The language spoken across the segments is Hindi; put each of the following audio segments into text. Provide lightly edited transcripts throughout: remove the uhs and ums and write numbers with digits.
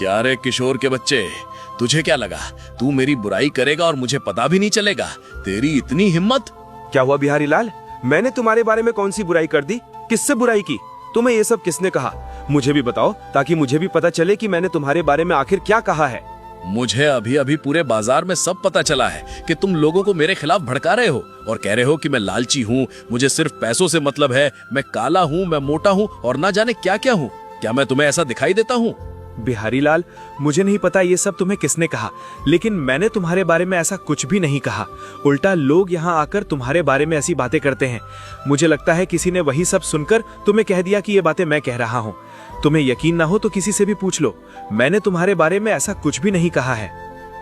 यारे किशोर के बच्चे, तुझे क्या लगा तू मेरी बुराई करेगा और मुझे पता भी नहीं चलेगा? तेरी इतनी हिम्मत! क्या हुआ बिहारी लाल? मैंने तुम्हारे बारे में कौन सी बुराई कर दी? किससे बुराई की? तुम्हें ये सब किसने कहा? मुझे भी बताओ ताकि मुझे भी पता चले कि मैंने तुम्हारे बारे में आखिर क्या कहा है। मुझे अभी अभी पूरे बाजार में सब पता चला है कि तुम लोगों को मेरे खिलाफ भड़का रहे हो और कह रहे हो कि मैं लालची हूँ, मुझे सिर्फ पैसों से मतलब है, मैं काला हूँ, मैं मोटा हूँ और ना जाने क्या क्या हूँ। क्या मैं तुम्हें ऐसा दिखाई देता हूँ? बिहारी लाल, मुझे नहीं पता ये सब तुम्हें किसने कहा, लेकिन मैंने तुम्हारे बारे में ऐसा कुछ भी नहीं कहा। उल्टा लोग यहाँ आकर तुम्हारे बारे में ऐसी बातें करते हैं। मुझे लगता है किसी ने वही सब सुनकर तुम्हें कह दिया कि ये बातें मैं कह रहा हूँ। तुम्हें यकीन ना हो तो किसी से भी पूछ लो, मैंने तुम्हारे बारे में ऐसा कुछ भी नहीं कहा है।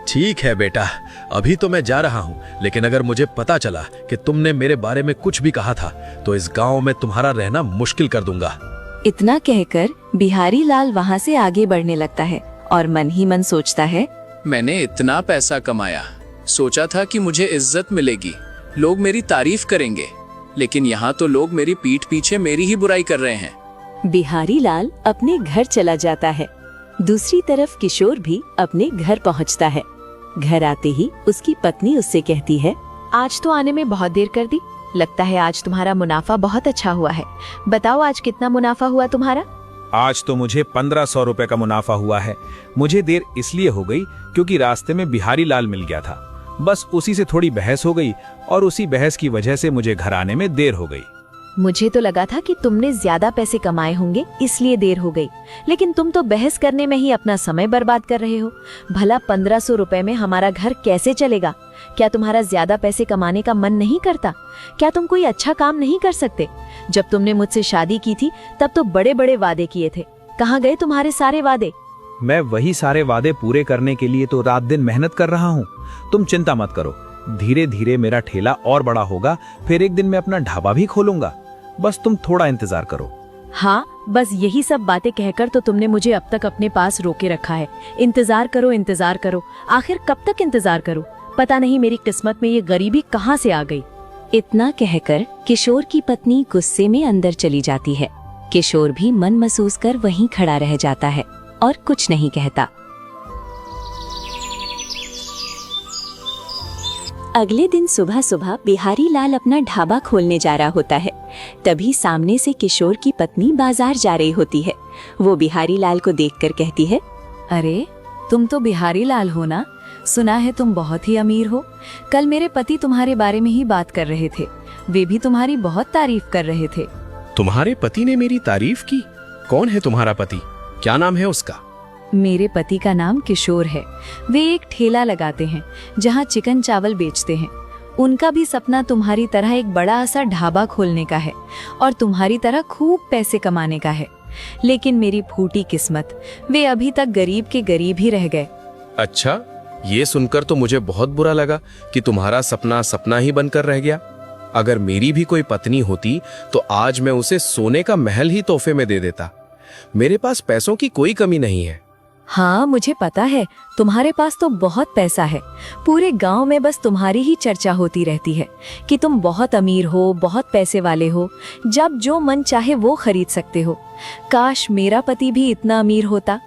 ठीक है बेटा, अभी तो मैं जा रहा हूँ, लेकिन अगर मुझे पता चला कि तुमने मेरे बारे में कुछ भी कहा था तो इस गाँव में तुम्हारा रहना मुश्किल कर दूंगा। इतना कहकर बिहारी लाल वहाँ से आगे बढ़ने लगता है और मन ही मन सोचता है, मैंने इतना पैसा कमाया, सोचा था कि मुझे इज्जत मिलेगी, लोग मेरी तारीफ करेंगे, लेकिन यहाँ तो लोग मेरी पीठ पीछे मेरी ही बुराई कर रहे हैं। बिहारी लाल अपने घर चला जाता है। दूसरी तरफ किशोर भी अपने घर पहुँचता है। घर आते ही उसकी पत्नी उससे कहती है, आज तो आने में बहुत देर कर दी, लगता है आज तुम्हारा मुनाफा बहुत अच्छा हुआ है। बताओ आज कितना मुनाफा हुआ तुम्हारा? आज तो मुझे 1500 रुपए का मुनाफा हुआ है। मुझे देर इसलिए हो गई क्योंकि रास्ते में बिहारी लाल मिल गया था। बस उसी से थोड़ी बहस हो गई और उसी बहस की वजह से मुझे घर आने में देर हो गई। मुझे तो लगा था कि तुमने ज्यादा पैसे कमाए होंगे इसलिए देर हो गई, लेकिन तुम तो बहस करने में ही अपना समय बर्बाद कर रहे हो। भला 1500 रुपए में हमारा घर कैसे चलेगा? क्या तुम्हारा ज्यादा पैसे कमाने का मन नहीं करता? क्या तुम कोई अच्छा काम नहीं कर सकते? जब तुमने मुझसे शादी की थी तब तो बड़े बड़े वादे किए थे, कहाँ गए तुम्हारे सारे वादे? मैं वही सारे वादे पूरे करने के लिए तो रात दिन मेहनत कर रहा हूँ। तुम चिंता मत करो, धीरे धीरे मेरा ठेला और बड़ा होगा, फिर एक दिन मैं अपना ढाबा भी खोलूंगा। बस तुम थोड़ा इंतजार करो। हाँ, बस यही सब बातें कहकर तो तुमने मुझे अब तक अपने पास रोके रखा है। इंतजार करो, इंतजार करो, आखिर कब तक इंतजार करूं? पता नहीं मेरी किस्मत में ये गरीबी कहाँ से आ गई। इतना कहकर किशोर की पत्नी गुस्से में अंदर चली जाती है। किशोर भी मन महसूस कर वहीं खड़ा रह जाता है और कुछ नहीं कहता। अगले दिन सुबह सुबह बिहारी लाल अपना ढाबा खोलने जा रहा होता है। तभी सामने से किशोर की पत्नी बाजार जा रही होती है। वो बिहारी लाल को देखकर कहती है, अरे तुम तो बिहारी लाल हो ना? सुना है तुम बहुत ही अमीर हो। कल मेरे पति तुम्हारे बारे में ही बात कर रहे थे, वे भी तुम्हारी बहुत तारीफ कर रहे थे। तुम्हारे पति ने मेरी तारीफ की? कौन है तुम्हारा पति? क्या नाम है उसका? मेरे पति का नाम किशोर है। वे एक ठेला लगाते हैं जहाँ चिकन चावल बेचते हैं। उनका भी सपना तुम्हारी तरह एक बड़ा सा ढाबा खोलने का है और तुम्हारी तरह खूब पैसे कमाने का है, लेकिन मेरी फूटी किस्मत, वे अभी तक गरीब के गरीब ही रह गए। अच्छा, ये सुनकर तो मुझे बहुत बुरा लगा कि तुम्हारा सपना सपना ही बनकर रह गया। अगर मेरी भी कोई पत्नी होती तो आज मैं उसे सोने का महल ही तोहफे में दे देता। मेरे पास पैसों की कोई कमी नहीं है। हाँ, मुझे पता है, तुम्हारे पास तो बहुत पैसा है। पूरे गांव में बस तुम्हारी ही चर्चा होती रहती है कि तुम बहुत अमीर हो, बहुत पैसे वाले हो, जब जो मन चाहे वो खरीद सकते हो। काश मेरा पति भी इतना अमीर होता।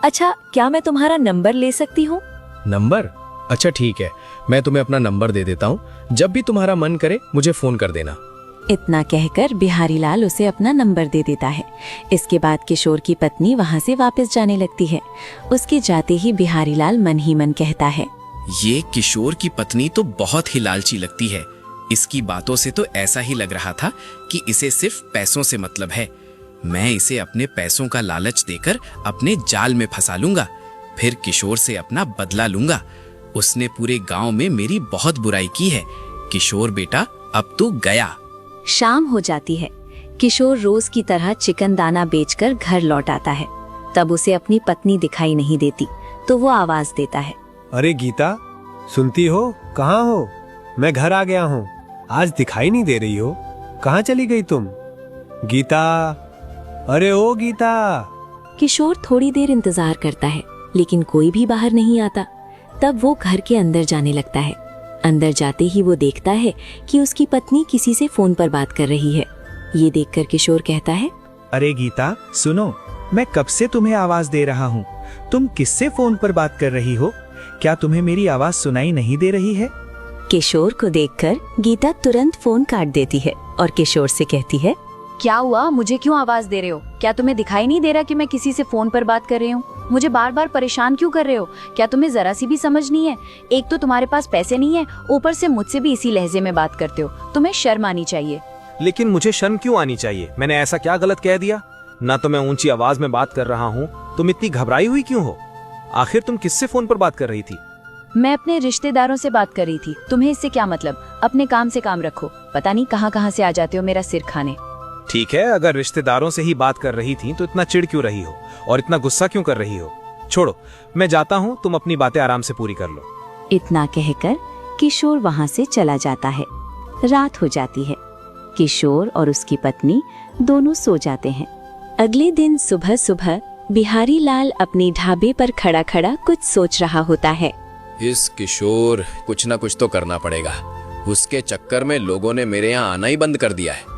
अच्छा, क्या मैं तुम्हारा नंबर ले सकती हूँ? नंबर? अच्छा ठीक है, मैं तुम्हें अपना नंबर दे देता हूँ। जब भी तुम्हारा मन करे मुझे फोन कर देना। इतना कहकर बिहारी लाल उसे अपना नंबर दे देता है। इसके बाद किशोर की पत्नी वहाँ से वापस जाने लगती है। उसके जाते ही बिहारी लाल मन ही मन कहता है, ये किशोर की पत्नी तो बहुत ही लालची लगती है। इसकी बातों से तो ऐसा ही लग रहा था कि इसे सिर्फ पैसों से मतलब है। मैं इसे अपने पैसों का लालच देकर अपने जाल में फंसा लूंगा, फिर किशोर से अपना बदला लूंगा। उसने पूरे गांव में मेरी बहुत बुराई की है। किशोर बेटा, अब तू गया। शाम हो जाती है। किशोर रोज की तरह चिकन दाना बेचकर घर लौट आता है। तब उसे अपनी पत्नी दिखाई नहीं देती तो वो आवाज देता है, अरे गीता, सुनती हो? कहाँ हो? मैं घर आ गया हूँ। आज दिखाई नहीं दे रही हो, कहाँ चली गई तुम? गीता, अरे ओ गीता। किशोर थोड़ी देर इंतजार करता है लेकिन कोई भी बाहर नहीं आता। तब वो घर के अंदर जाने लगता है। अंदर जाते ही वो देखता है कि उसकी पत्नी किसी से फोन पर बात कर रही है। ये देखकर किशोर कहता है, अरे गीता सुनो, मैं कब से तुम्हें आवाज दे रहा हूँ। तुम किससे फोन पर बात कर रही हो? क्या तुम्हें मेरी आवाज सुनाई नहीं दे रही है? किशोर को देखकर गीता तुरंत फोन काट देती है और किशोर से कहती है, क्या हुआ? मुझे क्यों आवाज दे रहे हो? क्या तुम्हें दिखाई नहीं दे रहा कि मैं किसी से फोन पर बात कर रही हूँ? मुझे बार बार परेशान क्यों कर रहे हो? क्या तुम्हें जरा सी भी समझ नहीं है? एक तो तुम्हारे पास पैसे नहीं है, ऊपर से मुझसे भी इसी लहजे में बात करते हो। तुम्हें शर्म आनी चाहिए। लेकिन मुझे शर्म क्यों आनी चाहिए? मैंने ऐसा क्या गलत कह दिया? ना तो मैं ऊंची आवाज में बात कर रहा हूँ। तुम इतनी घबराई हुई क्यों हो? आखिर तुम किससे फोन पर बात कर रही थी? मैं अपने रिश्तेदारों से बात कर रही थी। तुम्हें इससे क्या मतलब? अपने काम से काम रखो। पता नहीं कहाँ से आ जाते हो मेरा सिर खाने। ठीक है, अगर रिश्तेदारों से ही बात कर रही थी तो इतना चिढ़ क्यों रही हो और इतना गुस्सा क्यों कर रही हो? छोड़ो, मैं जाता हूँ, तुम अपनी बातें आराम से पूरी कर लो। इतना कहकर किशोर वहां से चला जाता है। रात हो जाती है। किशोर और उसकी पत्नी दोनों सो जाते हैं। अगले दिन सुबह सुबह बिहारी लाल अपने ढाबे पर खड़ा खड़ा कुछ सोच रहा होता है। इस किशोर कुछ ना कुछ तो करना पड़ेगा। उसके चक्कर में लोगों ने मेरे यहाँ आना ही बंद कर दिया है।